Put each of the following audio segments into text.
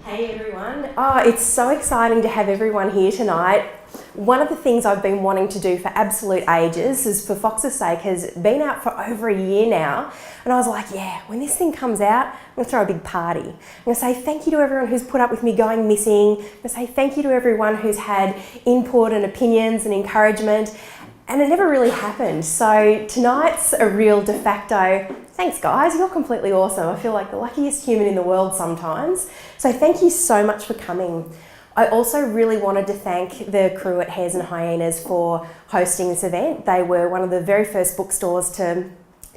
Hey everyone. Oh, it's so exciting to have everyone here tonight. One of the things I've been wanting to do for absolute ages, is for Fox's sake, has been out for over a year now. And I was like, yeah, when this thing comes out, I'm going to throw a big party. I'm going to say thank you to everyone who's put up with me going missing. I'm going to say thank you to everyone who's had input and opinions and encouragement. And it never really happened. So tonight's a real de facto, thanks guys, you're completely awesome. I feel like the luckiest human in the world sometimes. So thank you so much for coming. I also really wanted to thank the crew at Hares Hyenas for hosting this event. They were one of the very first bookstores to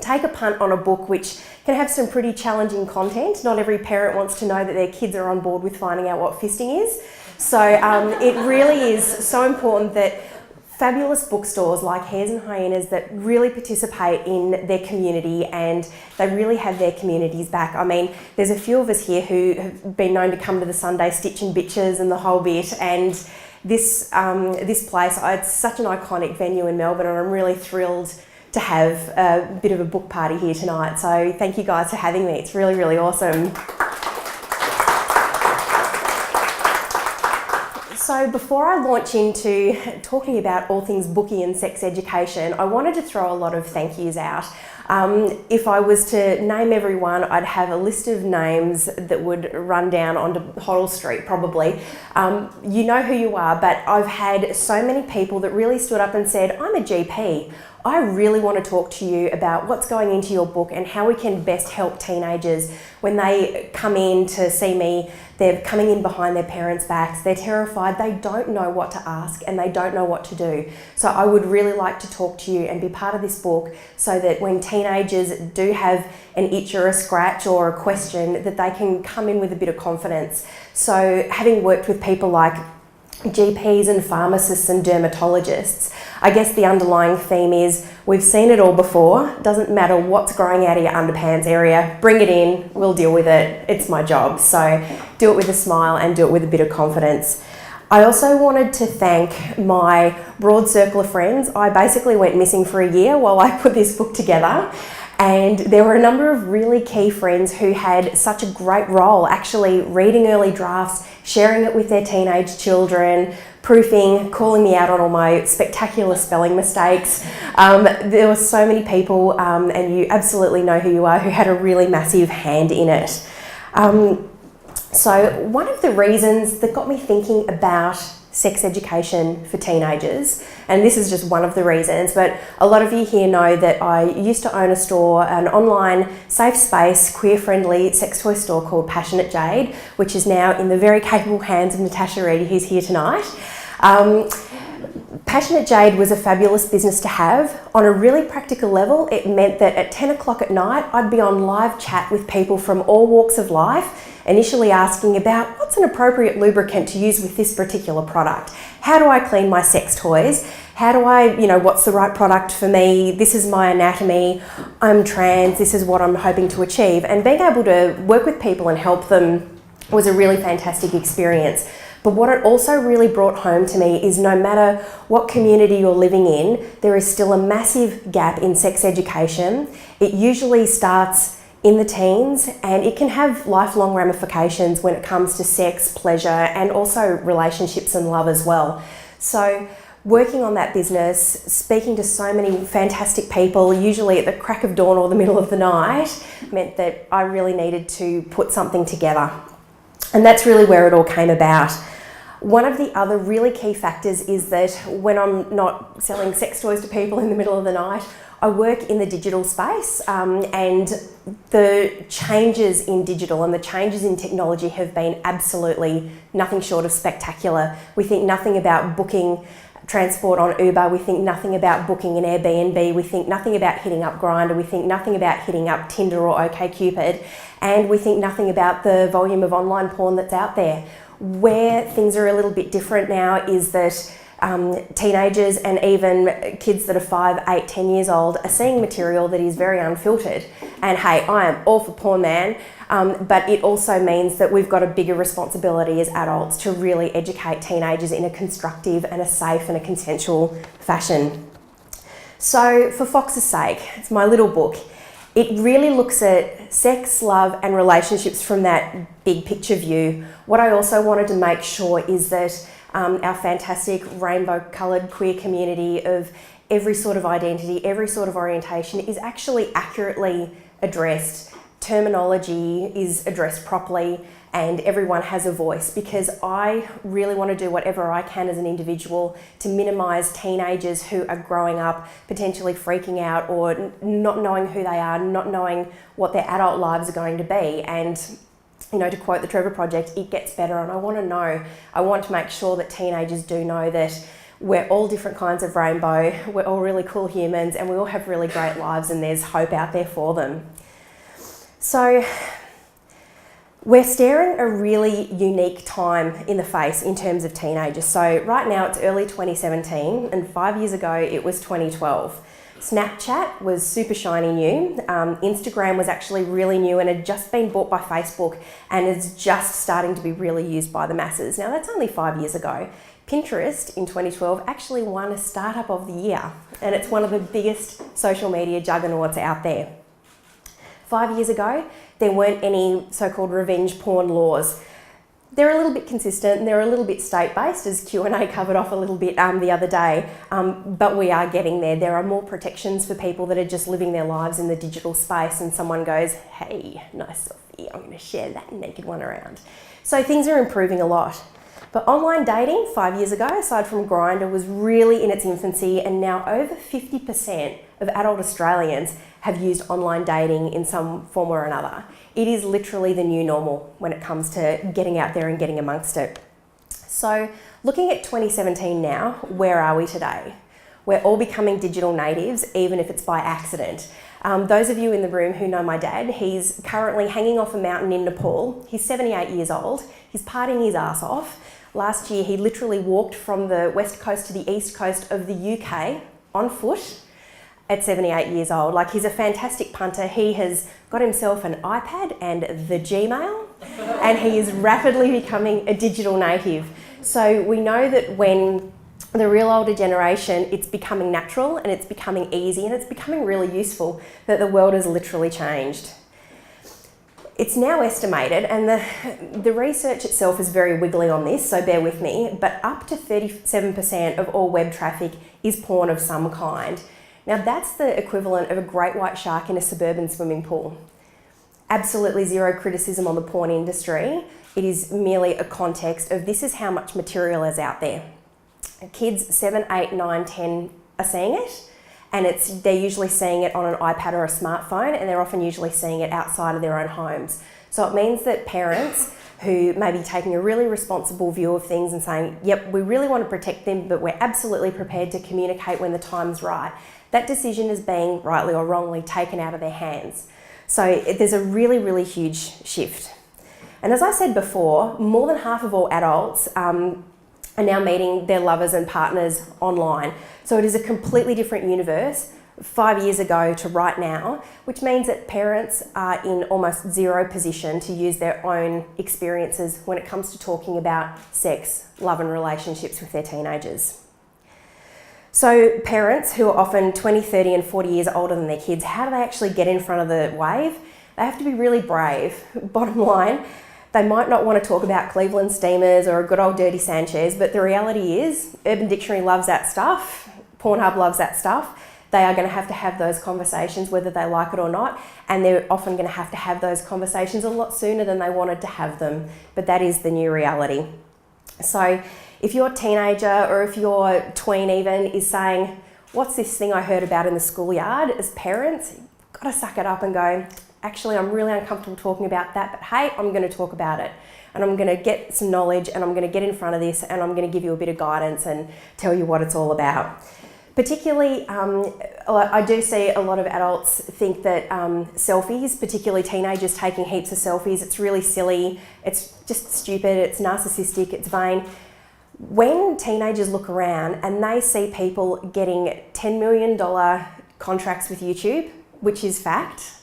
take a punt on a book which can have some pretty challenging content. Not every parent wants to know that their kids are on board with finding out what fisting is. So it really is so important that fabulous bookstores like Hares and Hyenas that really participate in their community and they really have their communities back. I mean, there's a few of us here who have been known to come to the Sunday Stitch and Bitches and the whole bit, and this place, it's such an iconic venue in Melbourne, and I'm really thrilled to have a bit of a book party here tonight. So thank you guys for having me. It's really, really awesome. So before I launch into talking about all things bookie and sex education, I wanted to throw a lot of thank yous out. If I was to name everyone, I'd have a list of names that would run down onto Hoddle Street probably. You know who you are, but I've had so many people that really stood up and said, I'm a GP. I really want to talk to you about what's going into your book and how we can best help teenagers when they come in to see me. They're coming in behind their parents' backs, they're terrified, they don't know what to ask and they don't know what to do. So I would really like to talk to you and be part of this book so that when teenagers do have an itch or a scratch or a question, that they can come in with a bit of confidence. So having worked with people like GPs and pharmacists and dermatologists, I guess the underlying theme is we've seen it all before. Doesn't matter what's growing out of your underpants area, bring it in, we'll deal with it. It's my job. So do it with a smile and do it with a bit of confidence. I also wanted to thank my broad circle of friends. I basically went missing for a year while I put this book together. And there were a number of really key friends who had such a great role actually reading early drafts, sharing it with their teenage children, proofing, calling me out on all my spectacular spelling mistakes. There were so many people, and you absolutely know who you are, who had a really massive hand in it. So one of the reasons that got me thinking about sex education for teenagers, and this is just one of the reasons, but a lot of you here know that I used to own a store, an online safe space, queer-friendly sex toy store called Passionate Jade, which is now in the very capable hands of Natasha Reedy, who's here tonight. Passionate Jade was a fabulous business to have. On a really practical level, it meant that at 10 o'clock at night, I'd be on live chat with people from all walks of life, initially asking about what's an appropriate lubricant to use with this particular product. How do I clean my sex toys? How do I, what's the right product for me? This is my anatomy. I'm trans. This is what I'm hoping to achieve. And being able to work with people and help them was a really fantastic experience. But what it also really brought home to me is no matter what community you're living in, there is still a massive gap in sex education. It usually starts in the teens and it can have lifelong ramifications when it comes to sex, pleasure, and also relationships and love as well. So working on that business, speaking to so many fantastic people, usually at the crack of dawn or the middle of the night, meant that I really needed to put something together. And that's really where it all came about. One of the other really key factors is that when I'm not selling sex toys to people in the middle of the night, I work in the digital space, and the changes in digital and the changes in technology have been absolutely nothing short of spectacular. We think nothing about booking transport on Uber, we think nothing about booking an Airbnb, we think nothing about hitting up Grindr, we think nothing about hitting up Tinder or OkCupid, and we think nothing about the volume of online porn that's out there. Where things are a little bit different now is that teenagers and even kids that are 5, 8, 10 years old are seeing material that is very unfiltered. And hey, I am all for porn, man, but it also means that we've got a bigger responsibility as adults to really educate teenagers in a constructive and a safe and a consensual fashion. So for Fox's sake, it's my little book. It really looks at sex, love and relationships from that big picture view. What I also wanted to make sure is that our fantastic rainbow coloured queer community of every sort of identity, every sort of orientation is actually accurately addressed. Terminology is addressed properly and everyone has a voice, because I really want to do whatever I can as an individual to minimise teenagers who are growing up potentially freaking out or not knowing who they are, not knowing what their adult lives are going to be. And you know, to quote the Trevor Project, it gets better. And I want to make sure that teenagers do know that we're all different kinds of rainbow, we're all really cool humans and we all have really great lives and there's hope out there for them. So we're staring a really unique time in the face in terms of teenagers. So right now it's early 2017 and 5 years ago it was 2012. Snapchat was super shiny new. Instagram was actually really new and had just been bought by Facebook and is just starting to be really used by the masses. Now that's only 5 years ago. Pinterest in 2012 actually won a Startup of the Year and it's one of the biggest social media juggernauts out there. 5 years ago, there weren't any so-called revenge porn laws. They're a little bit consistent and they're a little bit state-based, as Q&A covered off a little bit the other day, but we are getting there. There are more protections for people that are just living their lives in the digital space and someone goes, hey, nice selfie, I'm going to share that naked one around. So things are improving a lot. But online dating 5 years ago, aside from Grindr, was really in its infancy and now over 50% of adult Australians have used online dating in some form or another. It is literally the new normal when it comes to getting out there and getting amongst it. So looking at 2017 now, where are we today? We're all becoming digital natives, even if it's by accident. Those of you in the room who know my dad, he's currently hanging off a mountain in Nepal. He's 78 years old. He's partying his ass off. Last year, he literally walked from the west coast to the east coast of the UK on foot at 78 years old. Like, he's a fantastic punter. He has got himself an iPad and the Gmail, and he is rapidly becoming a digital native. So we know that when the real older generation, it's becoming natural and it's becoming easy and it's becoming really useful, that the world has literally changed. It's now estimated, and the research itself is very wiggly on this, so bear with me, but up to 37% of all web traffic is porn of some kind. Now that's the equivalent of a great white shark in a suburban swimming pool. Absolutely zero criticism on the porn industry. It is merely a context of this is how much material is out there. Kids 7, 8, 9, 10 are seeing it, and they're usually seeing it on an iPad or a smartphone, and they're often usually seeing it outside of their own homes. So it means that parents who may be taking a really responsible view of things and saying, yep, we really want to protect them, but we're absolutely prepared to communicate when the time's right, that decision is being, rightly or wrongly, taken out of their hands. So there's a really, really huge shift. And as I said before, more than half of all adults are now meeting their lovers and partners online. So it is a completely different universe 5 years ago to right now, which means that parents are in almost zero position to use their own experiences when it comes to talking about sex, love and relationships with their teenagers. So parents who are often 20, 30 and 40 years older than their kids, how do they actually get in front of the wave? They have to be really brave. Bottom line, they might not want to talk about Cleveland Steamers or a good old Dirty Sanchez, but the reality is Urban Dictionary loves that stuff, Pornhub loves that stuff. They are going to have those conversations whether they like it or not, and they're often going to have those conversations a lot sooner than they wanted to have them, but that is the new reality. So if your teenager or if your tween even is saying, what's this thing I heard about in the schoolyard, as parents, you've got to suck it up and go, actually, I'm really uncomfortable talking about that, but hey, I'm going to talk about it. And I'm going to get some knowledge and I'm going to get in front of this and I'm going to give you a bit of guidance and tell you what it's all about. Particularly, I do see a lot of adults think that selfies, particularly teenagers taking heaps of selfies, it's really silly, it's just stupid, it's narcissistic, it's vain. When teenagers look around and they see people getting $10 million contracts with YouTube, which is fact,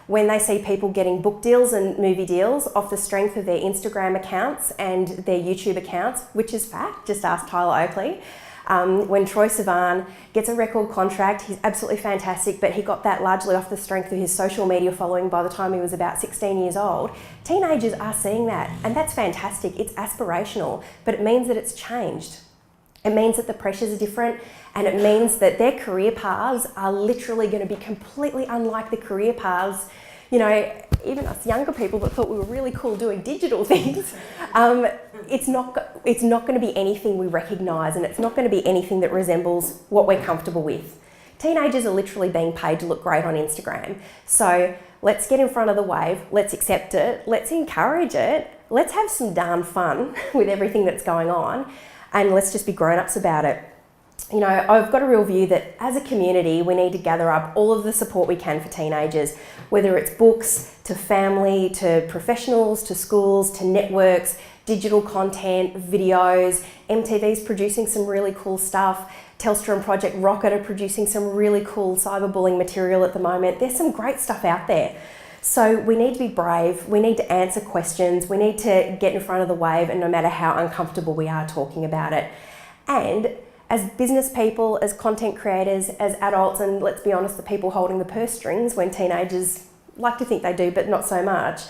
when they see people getting book deals and movie deals off the strength of their Instagram accounts and their YouTube accounts, which is fact, just ask Tyler Oakley, When Troye Sivan gets a record contract, he's absolutely fantastic, but he got that largely off the strength of his social media following by the time he was about 16 years old. Teenagers are seeing that, and that's fantastic. It's aspirational, but it means that it's changed. It means that the pressures are different, and it means that their career paths are literally going to be completely unlike the career paths, you know, even us younger people that thought we were really cool doing digital things. It's not going to be anything we recognise, and it's not going to be anything that resembles what we're comfortable with. Teenagers are literally being paid to look great on Instagram. So let's get in front of the wave, let's accept it, let's encourage it, let's have some darn fun with everything that's going on, and let's just be grown-ups about it. You know, I've got a real view that as a community, we need to gather up all of the support we can for teenagers, whether it's books, to family, to professionals, to schools, to networks, digital content, videos. MTV's producing some really cool stuff. Telstra and Project Rocket are producing some really cool cyberbullying material at the moment. There's some great stuff out there. So we need to be brave, we need to answer questions, we need to get in front of the wave, and no matter how uncomfortable we are talking about it. And as business people, as content creators, as adults, and let's be honest, the people holding the purse strings when teenagers like to think they do, but not so much,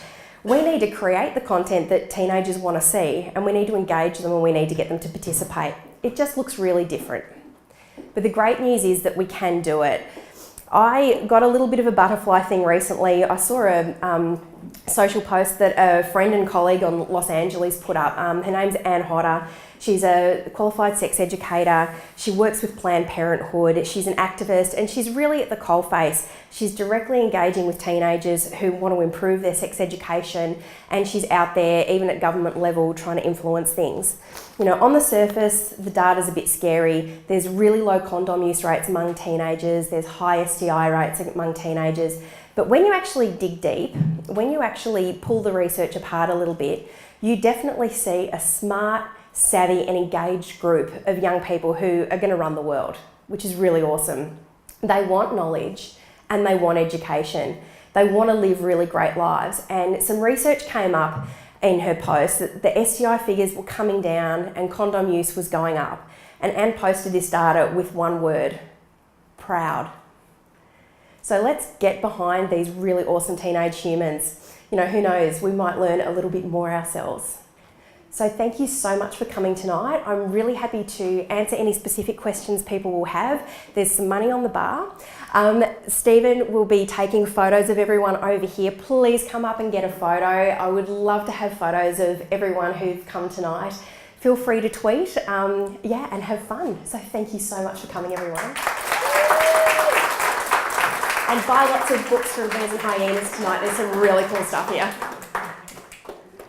we need to create the content that teenagers want to see, and we need to engage them, and we need to get them to participate. It just looks really different. But the great news is that we can do it. I got a little bit of a butterfly thing recently. I saw a social post that a friend and colleague on Los Angeles put up. Her name's Anne Hodder. She's a qualified sex educator. She works with Planned Parenthood. She's an activist, and she's really at the coalface. She's directly engaging with teenagers who want to improve their sex education, and she's out there, even at government level, trying to influence things. You know, on the surface, the data's a bit scary. There's really low condom use rates among teenagers. There's high STI rates among teenagers. But when you actually dig deep, when you actually pull the research apart a little bit, you definitely see a smart, savvy and engaged group of young people who are going to run the world, which is really awesome. They want knowledge and they want education. They want to live really great lives. And some research came up in her post that the STI figures were coming down and condom use was going up. And Anne posted this data with one word: proud. So let's get behind these really awesome teenage humans. You know, who knows, we might learn a little bit more ourselves. So thank you so much for coming tonight. I'm really happy to answer any specific questions people will have. There's some money on the bar. Stephen will be taking photos of everyone over here. Please come up and get a photo. I would love to have photos of everyone who's come tonight. Feel free to tweet, and have fun. So thank you so much for coming, everyone. And buy lots of books from Hares Hyenas tonight. There's some really cool stuff here.